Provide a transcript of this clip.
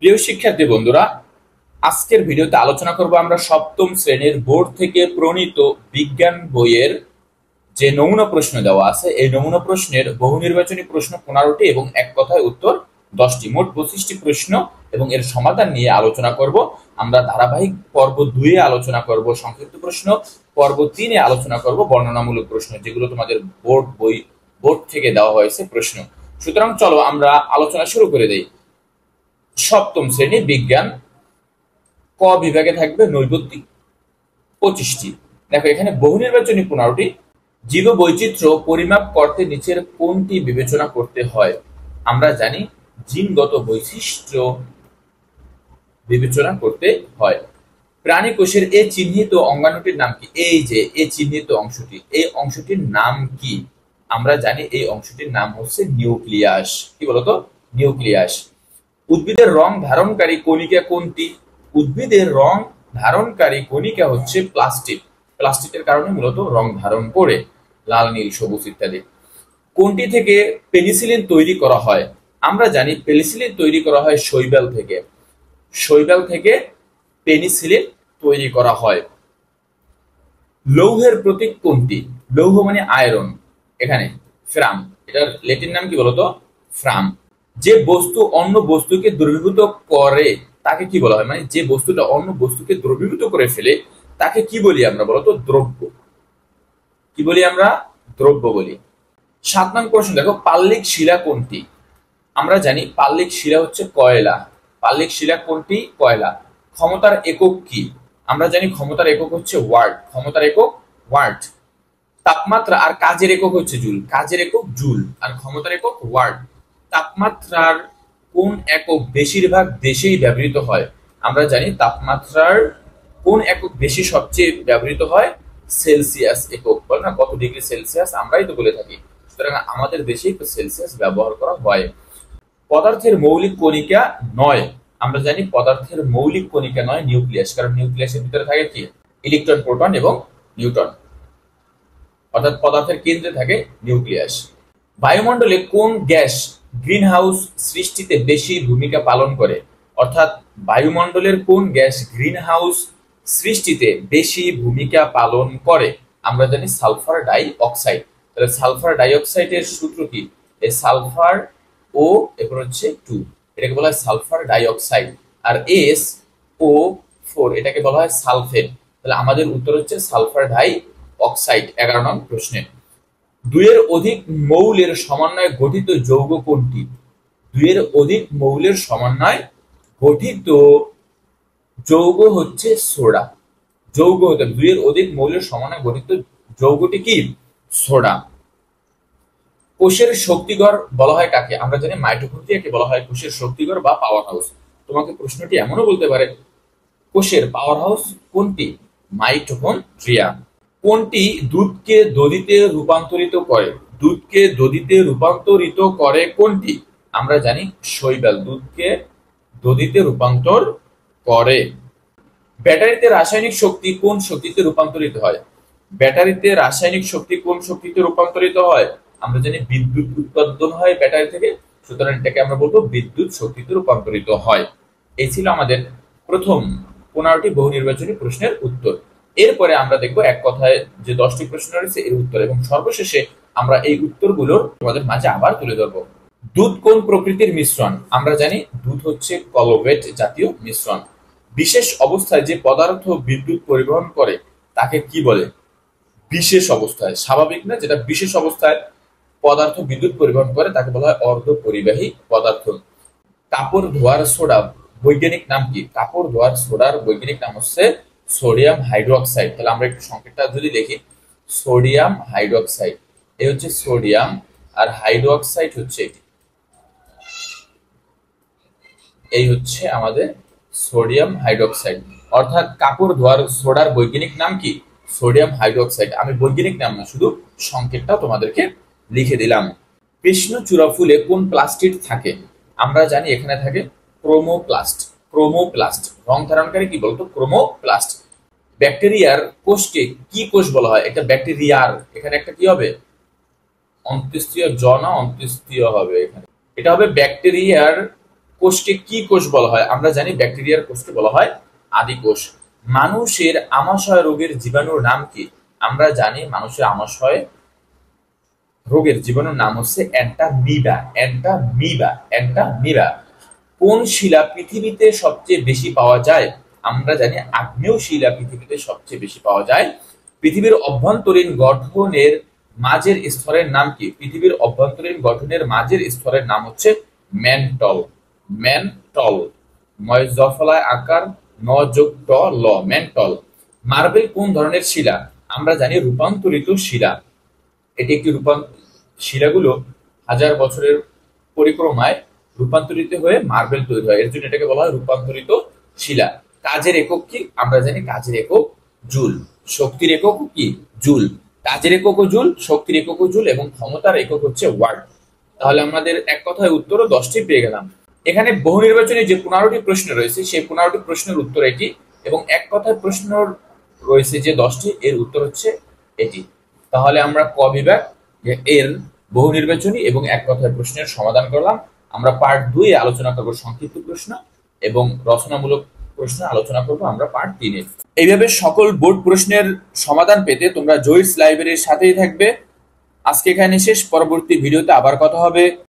প্রিয় শিক্ষার্থী বন্ধুরা, আজকের ভিডিওতে আলোচনা করব আমরা সপ্তম শ্রেণীর বোর্ড থেকে প্রণীত বিজ্ঞান বইয়ের যে নমুনা প্রশ্ন দেওয়া আছে এই নমুনা প্রশ্নের বহু নির্বাচনী প্রশ্ন 15টি এবং এক কথায় উত্তর 10টি, মোট 25টি প্রশ্ন এবং এর সমাধান নিয়ে আলোচনা করব। আমরা ধারাবাহিক পর্ব 2 এ আলোচনা করব সংক্ষিপ্ত প্রশ্ন, পর্ব 3 এ আলোচনা করব বর্ণনামূলক প্রশ্ন, যেগুলো তোমাদের বোর্ড থেকে দেওয়া হয়েছে প্রশ্ন। সুতরাং চলো আমরা আলোচনা শুরু করে দেই। সপ্তম শ্রেণী বিজ্ঞান, ক বিভাগে থাকবে নৈর্ব্যক্তিক 25টি। দেখো এখানে বহু নির্বাচনী 15টি। জীব বৈচিত্র্য পরিমাপ করতে নিচের কোনটি বিবেচনা করতে হয়? আমরা জানি জিনগত বৈশিষ্ট্য বিবেচনা করতে হয়। প্রাণী কোষের এ চিহ্নিত অঙ্গাণুটির নাম কি? এই যে এ চিহ্নিত অংশটি, এই অংশটির নাম কি? আমরা জানি এই অংশটির নাম হচ্ছে নিউক্লিয়াস। কি বলতো? নিউক্লিয়াস। উদ্ভিদের রং ধারণকারী কণিকা কোনটি? উদ্ভিদের রং ধারণকারী কণিকা হচ্ছে প্লাস্টিড। প্লাস্টিডের কারণে মূলত রং ধারণ করে, লাল, নীল, সবুজ ইত্যাদি। কোনটি থেকে পেনিসিলিন তৈরি করা হয়? আমরা জানি পেনিসিলিন তৈরি করা হয় শৈবাল থেকে। শৈবাল থেকে পেনিসিলিন তৈরি করা হয়। লৌহের প্রতীক কোনটি? লৌহ মানে আয়রন, এখানে ফ্রাম। এটার ল্যাটিন নাম কি বলতো? ফ্রাম। যে বস্তু অন্য বস্তুকে দ্রবীভূত করে তাকে কি বলা হয়? মানে যে বস্তুটা অন্য বস্তুকে দ্রবীভূত করে ফেলে তাকে কি বলি আমরা বলতো? দ্রব্য। কি বলি আমরা? দ্রব্য বলি। 7 নং প্রশ্ন দেখো, পাললিক শিলা কোনটি? আমরা জানি পাললিক শিলা হচ্ছে কয়লা। পাললিক শিলা কোনটি? কয়লা। ক্ষমতার একক কি? আমরা জানি ক্ষমতার একক হচ্ছে ওয়াট। ক্ষমতার একক ওয়াট। তাপমাত্রা আর কাজের একক হচ্ছে জুল। কাজের একক জুল আর ক্ষমতার একক ওয়াট। তাপমাত্রার কোন একক বেশিরভাগ দেশেই ব্যবহৃত হয়? আমরা জানি তাপমাত্রার কোন একক বেশি সবচেয়ে ব্যবহৃত হয়? সেলসিয়াস একক। বল না, কত ডিগ্রি সেলসিয়াস আমরাই তো বলে থাকি। সুতরাং আমাদের দেশেই তো সেলসিয়াস ব্যবহার করা হয়। পদার্থের মৌলিক কণিকা নয়। আমরা জানি পদার্থের মৌলিক কণিকা নয় নিউক্লিয়াস, কারণ নিউক্লিয়াসের ভিতরে থাকে কি? ইলেকট্রন, প্রোটন এবং নিউট্রন। অর্থাৎ পদার্থের কেন্দ্রে থাকে নিউক্লিয়াস। বায়ুমণ্ডলে কোন গ্যাস গ্রিনহাউস সৃষ্টিতে বেশি ভূমিকা পালন করে? অর্থাৎ বায়ুমণ্ডলের কোন গ্যাস গ্রিনহাউস সৃষ্টিতে বেশি ভূমিকা পালন করে? আমরা জানি সালফার ডাই অক্সাইড। তাহলে সালফার ডাই অক্সাইডের সূত্র কি? এই সালফার ও এরপর হচ্ছে 2, এটাকে বলা হয় সালফার ডাই অক্সাইড। আর SO4 এটাকে বলা হয় সালফেট। তাহলে আমাদের উত্তর হচ্ছে সালফার ডাই অক্সাইড 11 নং প্রশ্নে। 2 এর অধিক মৌলের সমন্বয়ে গঠিত যৌগ কোনটি? 2 এর অধিক মৌলের সমন্বয়ে গঠিত যৌগ হচ্ছে সোডা। যৌগ হতে 2 এর অধিক মৌলের সমন্বয়ে গঠিত যৌগটি কি? সোডা। কোষের শক্তিঘর বলা হয় কাকে? আমরা জানি মাইটোকন্ড্রিয়াকে বলা হয় কোষের শক্তিঘর বা পাওয়ার হাউস। তোমাকে প্রশ্নটি এমনও বলতে পারে, কোষের পাওয়ার হাউস কোনটি? মাইটোকন্ড্রিয়া। কোনটি দুধকে দধিতে রূপান্তরিত করে? দুধকে দধিতে রূপান্তরিত করে কোনটি? আমরা জানি শৈবাল দুধকে দধিতে রূপান্তর করে। ব্যাটারিতে রাসায়নিক শক্তি কোন শক্তিতে রূপান্তরিত হয়? ব্যাটারিতে রাসায়নিক শক্তি কোন শক্তিতে রূপান্তরিত হয়? আমরা জানি বিদ্যুৎ উৎপাদন হয় ব্যাটারি থেকে, সুতরাং এটাকে আমরা বলবো বিদ্যুৎ শক্তিতে রূপান্তরিত হয়। এই ছিল আমাদের প্রথম 15টি বহু নির্বাচনী প্রশ্নের উত্তর। এরপরে আমরা দেখব এক কথায় যে 10টি প্রশ্ন রয়েছে এর উত্তর, এবং সর্বশেষে আমরা এই উত্তরগুলোর তোমাদের মাঝে আবার তুলে ধরবো। দুধ কোন প্রকৃতির মিশ্রণ? আমরা জানি দুধ হচ্ছে কলোভেট জাতীয় মিশ্রণ। বিশেষ অবস্থায় যে পদার্থ বিদ্যুৎ পরিবহন করে তাকে কি বলে? বিশেষ অবস্থায়, স্বাভাবিক না, যেটা বিশেষ অবস্থায় পদার্থ বিদ্যুৎ পরিবহন করে তাকে বলা হয় অর্ধ পরিবাহী পদার্থ। কাপড় ধোয়ার সোডা বৈজ্ঞানিক নাম কি? কাপড় ধোয়ার সোডার বৈজ্ঞানিক নাম হচ্ছে সোডিয়াম হাইড্রোক্সাইড। তাহলে আমরা একটু সংকেতটা যদি দেখি, সোডিয়াম হাইড্রোক্সাইড, এই হচ্ছে সোডিয়াম, আর হাইড্রোক্সাইড হচ্ছে এটি, এই হচ্ছে আমাদের সোডিয়াম হাইড্রোক্সাইড। অর্থাৎ কাপড় ধোয়ার সোডার বৈজ্ঞানিক নাম কি? Sodium hydroxide. আমি বৈজ্ঞানিক নাম না, শুধু সংকেতটা তোমাদেরকে লিখে দিলাম। কৃষ্ণচূড়া ফুলে কোন প্লাস্টিড থাকে? আমরা জানি এখানে থাকে ক্রোমোপ্লাস্ট। ক্রোমোপ্লাস্ট রং ধারণকারী কি বলতো? ক্রোমোপ্লাস্ট। ব্যাকটেরিয়ার কোষকে কি কোষ বলা হয়? এটা ব্যাকটেরিয়ার, এখানে একটা কি হবে? অন্ত্যেষ্টিয় জ না অন্ত্যেষ্টিয় হবে এখানে, এটা হবে ব্যাকটেরিয়ার কোষকে কি কোষ বলা হয়? আমরা জানি ব্যাকটেরিয়ার কোষকে বলা হয় আদি কোষ। মানুষের আমাশয় রোগের জীবাণুর নাম কি? আমরা জানি মানুষের আমাশয় রোগের জীবাণুর নাম হচ্ছে অ্যান্টামিবা। কোন শিলা পৃথিবীতে সবচেয়ে বেশি পাওয়া যায়? আমরা জানি আগ্নেয় শিলা পৃথিবীতে সবচেয়ে বেশি পাওয়া যায়। পৃথিবীর অভ্যন্তরীণ গঠনের মাঝের স্তরের নাম কি? পৃথিবীর অভ্যন্তরীণ গঠনের মাঝের স্তরের নাম হচ্ছে ম্যান্টল। ম্যান্টল ময় জফলায় আকার ন যোগ ট ল ম্যান্টল। মার্বেল কোন ধরনের শিলা? আমরা জানি রূপান্তরিত শিলা। এটি একটি শিলাগুলো হাজার বছরের পরিক্রমায় রূপান্তরিত হয়ে মার্বেল তৈরি হয়, এর জন্য এটাকে বলা হয় রূপান্তরিত শিলা। কাজের একক কি? আমরা জানি কাজের একক জুল। শক্তির একক কি? জুল। কাজের একক জুল, শক্তির একক জুল এবং ক্ষমতার একক হচ্ছে ওয়াট। তাহলে আমাদের এক কথায় উত্তরও 10টি পেয়ে গেলাম। এখানে বহু নির্বাচনে যে 15টি প্রশ্ন রয়েছে সেই 15টি প্রশ্নের উত্তর এটি, এবং এক কথায় প্রশ্ন রয়েছে যে 10টি, এর উত্তর হচ্ছে এটি। তাহলে আমরা ক বিভাগ এর বহু নির্বাচনী এবং এক কথায় প্রশ্নের সমাধান করলাম। আমরা পার্ট 2 এ আলোচনা করব সংক্ষিপ্ত প্রশ্ন এবং রচনামূলক প্রশ্ন আলোচনা করব আমরা পার্ট 3 এ। এইভাবে সকল বোর্ড প্রশ্নের সমাধান পেতে তোমরা জয়িস লাইব্রেরির সাথেই থাকবে। আজকে এখানে শেষ, পরবর্তী ভিডিওতে আবার কথা হবে।